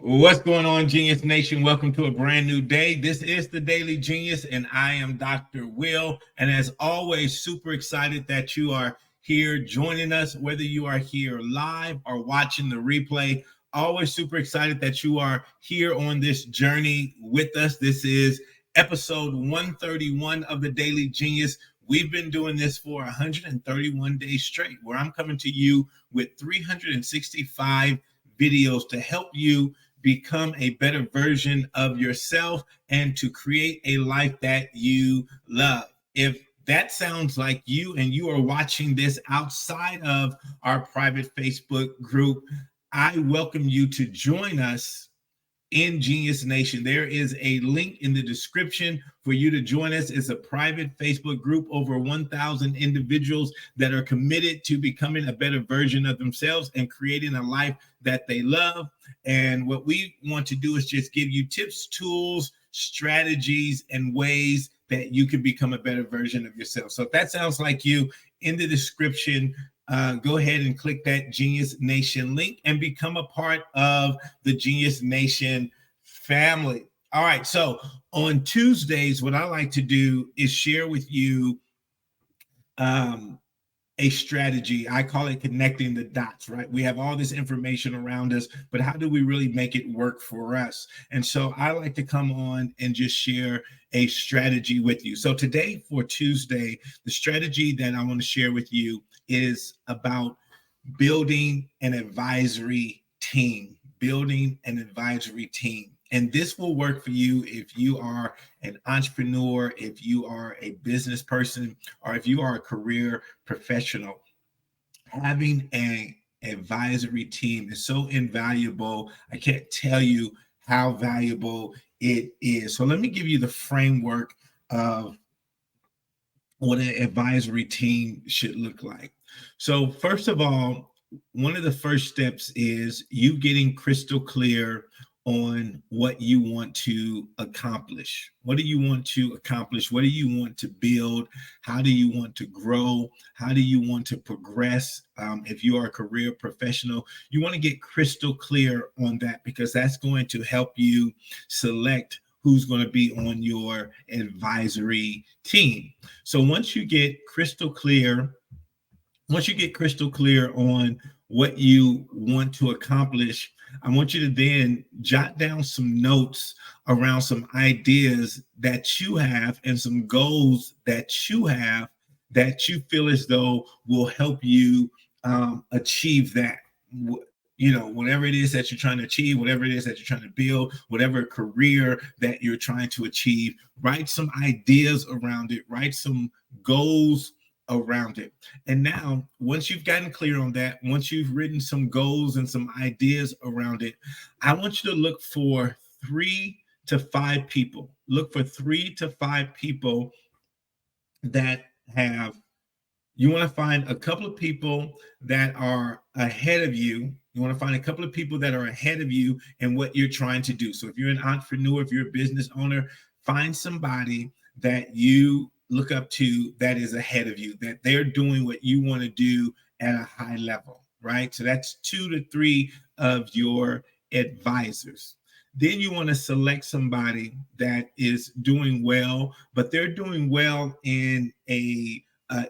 What's going on, Genius Nation? Welcome to a brand new day. This is the Daily Genius, and I am Dr. Will. And as always, super excited that you are here joining us, whether you are here live or watching the replay. Always super excited that you are here on this journey with us. This is episode 131 of the Daily Genius. We've been doing this for 131 days straight, where I'm coming to you with 365 videos to help you become a better version of yourself and to create a life that you love. If that sounds like you and you are watching this outside of our private Facebook group, I welcome you to join us in Genius Nation. There is a link in the description for you to join us. It's a private Facebook group, over 1,000 individuals that are committed to becoming a better version of themselves and creating a life that they love. And what we want to do is just give you tips, tools, strategies, and ways that you can become a better version of yourself. So if that sounds like you, in the description, go ahead and click that Genius Nation link and become a part of the Genius Nation family. All right. So on Tuesdays, what I like to do is share with you a strategy. I call it connecting the dots, right? We have all this information around us, but how do we really make it work for us? And so I like to come on and just share a strategy with you. So today, for Tuesday, the strategy that I want to share with you is about building an advisory team, building an advisory team. And this will work for you if you are an entrepreneur, if you are a business person, or if you are a career professional. Having an advisory team is so invaluable. I can't tell you how valuable it is. So let me give you the framework of what an advisory team should look like. So first of all, one of the first steps is you getting crystal clear on what you want to accomplish. What do you want to accomplish? What do you want to build? How do you want to grow? How do you want to progress? If you are a career professional, you want to get crystal clear on that, because that's going to help you select who's going to be on your advisory team. So once you get crystal clear on what you want to accomplish, I want you to then jot down some notes around some ideas that you have and some goals that you have that you feel as though will help you achieve that. Whatever it is that you're trying to achieve, whatever it is that you're trying to build, whatever career that you're trying to achieve, write some ideas around it, write some goals around it. And now, once you've gotten clear on that, once you've written some goals and some ideas around it, I want you to look for 3 to 5 people. Look for 3 to 5 people that have, you want to find a couple of people that are ahead of you. You want to find a couple of people that are ahead of you in what you're trying to do. So if you're an entrepreneur, if you're a business owner, find somebody that you look up to that is ahead of you, that they're doing what you want to do at a high level, right? So that's 2 to 3 of your advisors. Then you want to select somebody that is doing well, but they're doing well in a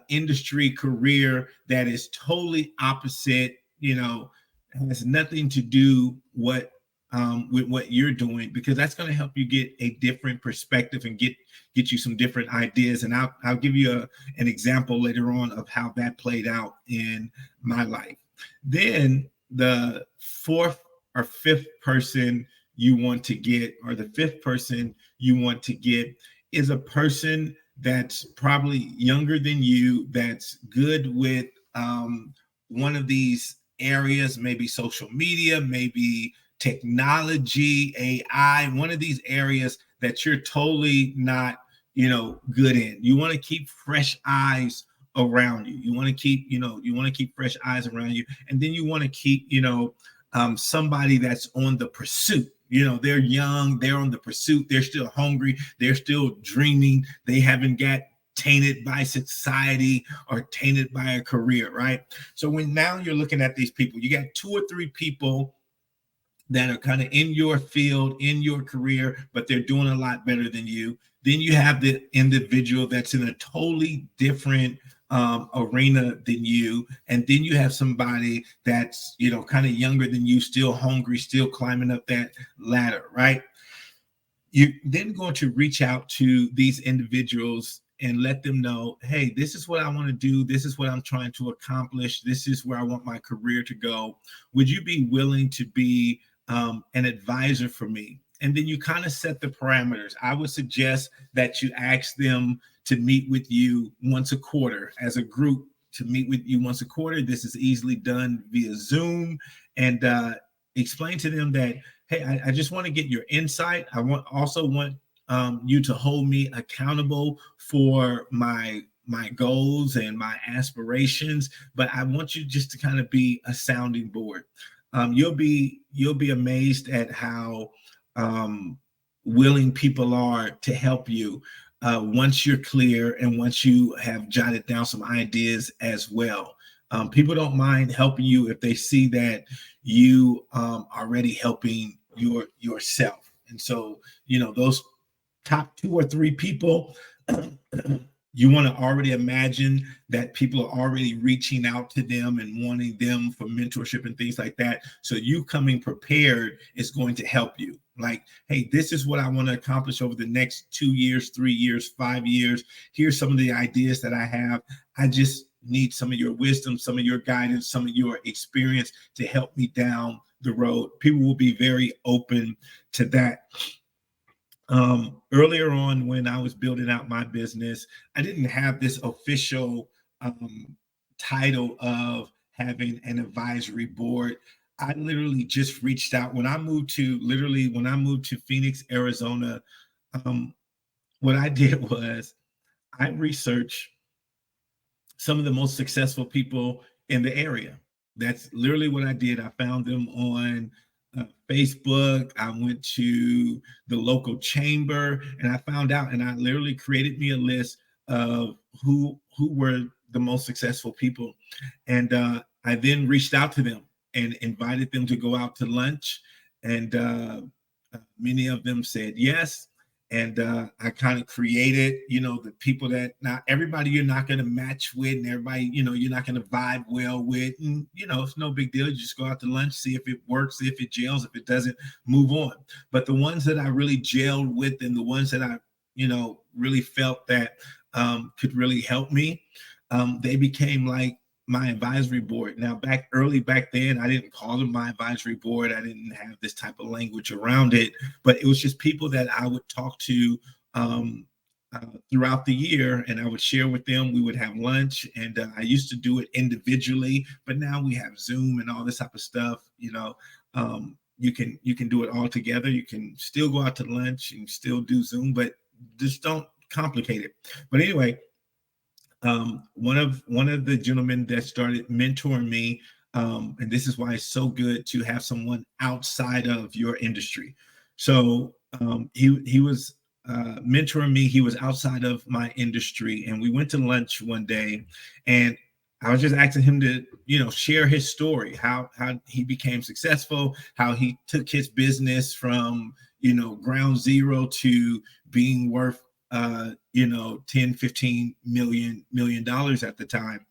industry career that is totally opposite, has nothing to do with what you're doing, because that's going to help you get a different perspective and get you some different ideas. And I'll give you an example later on of how that played out in my life. Then the 4th or 5th person you want to get, or the 5th person you want to get, is a person that's probably younger than you, that's good with one of these areas, maybe social media, maybe technology, AI, one of these areas that you're totally not, good in. You want to keep fresh eyes around you. You want to keep fresh eyes around you. And then you want to keep, somebody that's on the pursuit. They're young, they're on the pursuit, they're still hungry, they're still dreaming, they haven't got tainted by society or tainted by a career, right? So when now you're looking at these people, you got 2 or 3 people that are kind of in your field, in your career, but they're doing a lot better than you. Then you have the individual that's in a totally different arena than you. And then you have somebody that's, kind of younger than you, still hungry, still climbing up that ladder, right? You're then going to reach out to these individuals and let them know, hey, this is what I want to do. This is what I'm trying to accomplish. This is where I want my career to go. Would you be willing to be an advisor for me? And then you kind of set the parameters. I would suggest that you ask them to meet with you once a quarter as a group, to meet with you once a quarter. This is easily done via Zoom, and explain to them that, hey, I just want to get your insight. I also want you to hold me accountable for my goals and my aspirations, but I want you just to kind of be a sounding board. You'll be amazed at how willing people are to help you once you're clear and once you have jotted down some ideas as well. People don't mind helping you if they see that you are already helping yourself. And so, those top 2 or 3 people, you want to already imagine that people are already reaching out to them and wanting them for mentorship and things like that. So you coming prepared is going to help you. Like, hey, this is what I want to accomplish over the next 2 years, 3 years, 5 years. Here's some of the ideas that I have. I just need some of your wisdom, some of your guidance, some of your experience to help me down the road. People will be very open to that. Earlier on, when I was building out my business, I didn't have this official title of having an advisory board. I literally just reached out when I moved to Phoenix, Arizona. What I did was I researched some of the most successful people in the area. That's literally what I did. I found them on Facebook. I went to the local chamber and I found out, and I literally created me a list of who were the most successful people. And I then reached out to them and invited them to go out to lunch. And many of them said yes. And I kind of created, the people that not everybody you're not going to match with, and everybody, you're not going to vibe well with. And, it's no big deal. You just go out to lunch, see if it works, if it gels, if it doesn't, move on. But the ones that I really gelled with and the ones that I, really felt that could really help me, they became like my advisory board. Now, back then, I didn't call them my advisory board. I didn't have this type of language around it, but it was just people that I would talk to throughout the year, and I would share with them. We would have lunch, and I used to do it individually, but now we have Zoom and all this type of stuff. You can do it all together. You can still go out to lunch and still do Zoom, but just don't complicate it. But anyway, one of the gentlemen that started mentoring me, and this is why it's so good to have someone outside of your industry. So he was mentoring me. He was outside of my industry, and we went to lunch one day, and I was just asking him to, share his story, how he became successful, how he took his business from, ground zero to being worth 10, 15 million dollars at the time.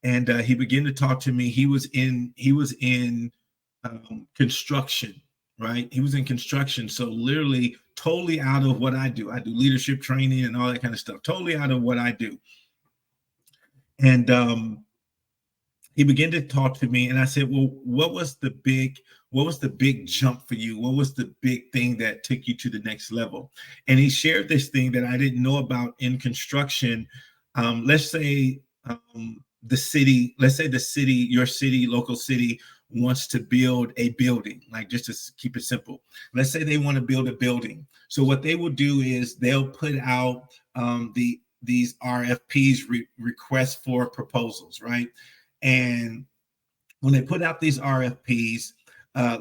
And he began to talk to me. He was in construction, right? He was in construction. So literally totally out of what I do. I do leadership training and all that kind of stuff, totally out of what I do. And he began to talk to me, and I said, well, what was the big jump for you? What was the big thing that took you to the next level? And he shared this thing that I didn't know about in construction. Let's say your local city wants to build a building, like just to keep it simple. Let's say they want to build a building. So what they will do is they'll put out these RFPs, requests for proposals, right? And when they put out these RFPs,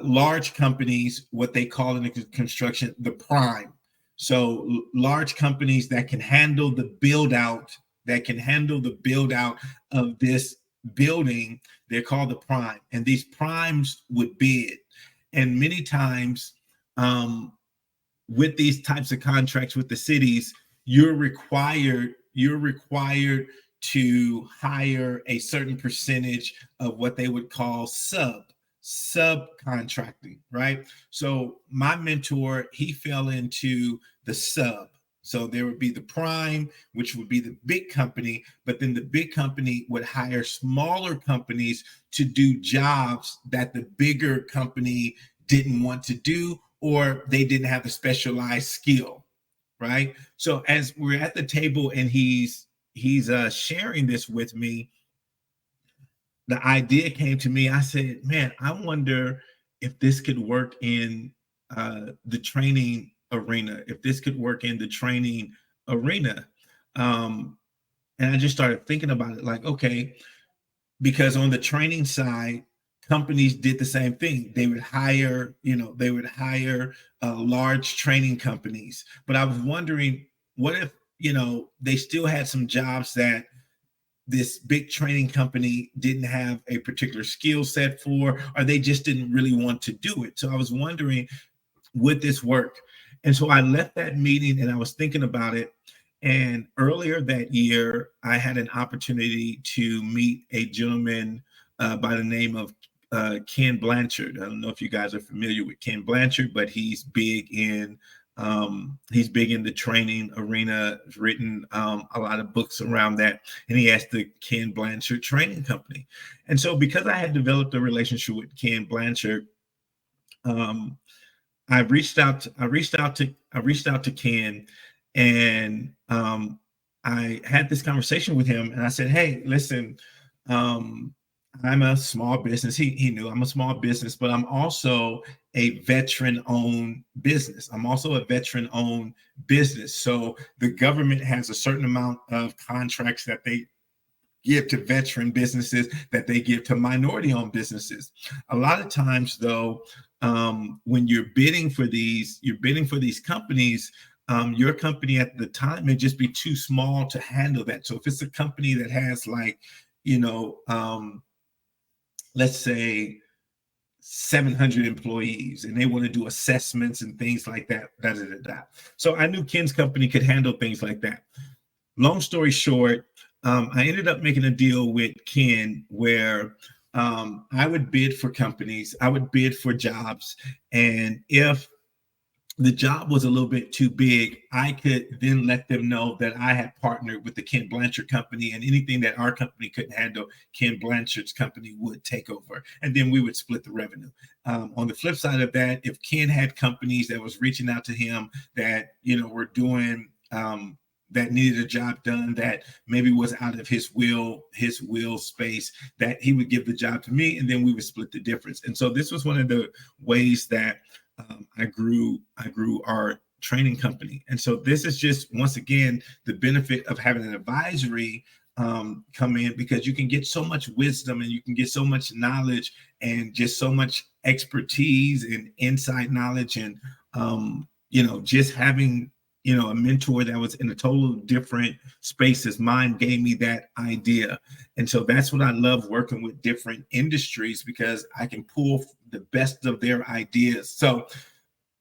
large companies, what they call in the construction, the prime. So large companies that can handle the build out of this building, they're called the prime. And these primes would bid. And many times, with these types of contracts with the cities, you're required to hire a certain percentage of what they would call subcontracting, right? So my mentor, he fell into the sub. So there would be the prime, which would be the big company, but then the big company would hire smaller companies to do jobs that the bigger company didn't want to do, or they didn't have a specialized skill, right? So as we're at the table and he's sharing this with me, the idea came to me. I said, man, I wonder if this could work in the training arena, if this could work in the training arena. And I just started thinking about it like, okay, because on the training side, companies did the same thing. They would hire large training companies. But I was wondering, what if, they still had some jobs that this big training company didn't have a particular skill set for, or they just didn't really want to do it. So I was wondering, would this work? And so I left that meeting and I was thinking about it. And earlier that year, I had an opportunity to meet a gentleman by the name of Ken Blanchard. I don't know if you guys are familiar with Ken Blanchard, but he's big in the training arena. He's written a lot of books around that, and he has the Ken Blanchard Training Company. And so, because I had developed a relationship with Ken Blanchard, I reached out to Ken, and I had this conversation with him, and I said, "Hey, listen, I'm a small business." He knew I'm a small business, but I'm also a veteran-owned business. So the government has a certain amount of contracts that they give to veteran businesses that they give to minority-owned businesses. A lot of times, though, when you're bidding for these companies, your company at the time may just be too small to handle that. So if it's a company that has let's say 700 employees and they want to do assessments and things like that. So I knew Ken's company could handle things like that. Long story short, I ended up making a deal with Ken where I would bid for companies, I would bid for jobs, and if the job was a little bit too big, I could then let them know that I had partnered with the Ken Blanchard company, and anything that our company couldn't handle, Ken Blanchard's company would take over, and then we would split the revenue. On the flip side of that, if Ken had companies that was reaching out to him that were doing that needed a job done that maybe was out of his will space, that he would give the job to me, and then we would split the difference. And so this was one of the ways that I grew our training company. And so this is just, once again, the benefit of having an advisory come in, because you can get so much wisdom and you can get so much knowledge and just so much expertise and inside knowledge. And, just having, a mentor that was in a total different space as mine gave me that idea. And so that's what I love, working with different industries, because I can pull the best of their ideas. So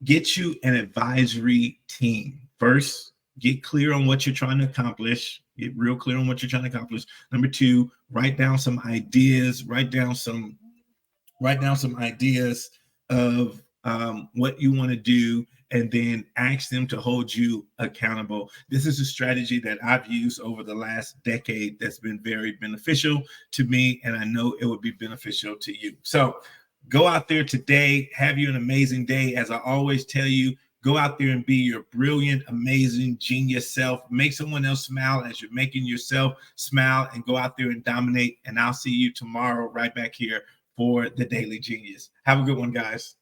get you an advisory team. First, get clear on what you're trying to accomplish. Get real clear on what you're trying to accomplish. Number two, write down some ideas. Write down some ideas of what you want to do, and then ask them to hold you accountable. This is a strategy that I've used over the last decade that's been very beneficial to me, and I know it would be beneficial to you. So go out there today, have you an amazing day. As I always tell you, go out there and be your brilliant, amazing, genius self. Make someone else smile as you're making yourself smile, and go out there and dominate. And I'll see you tomorrow right back here for the Daily Genius. Have a good one, guys.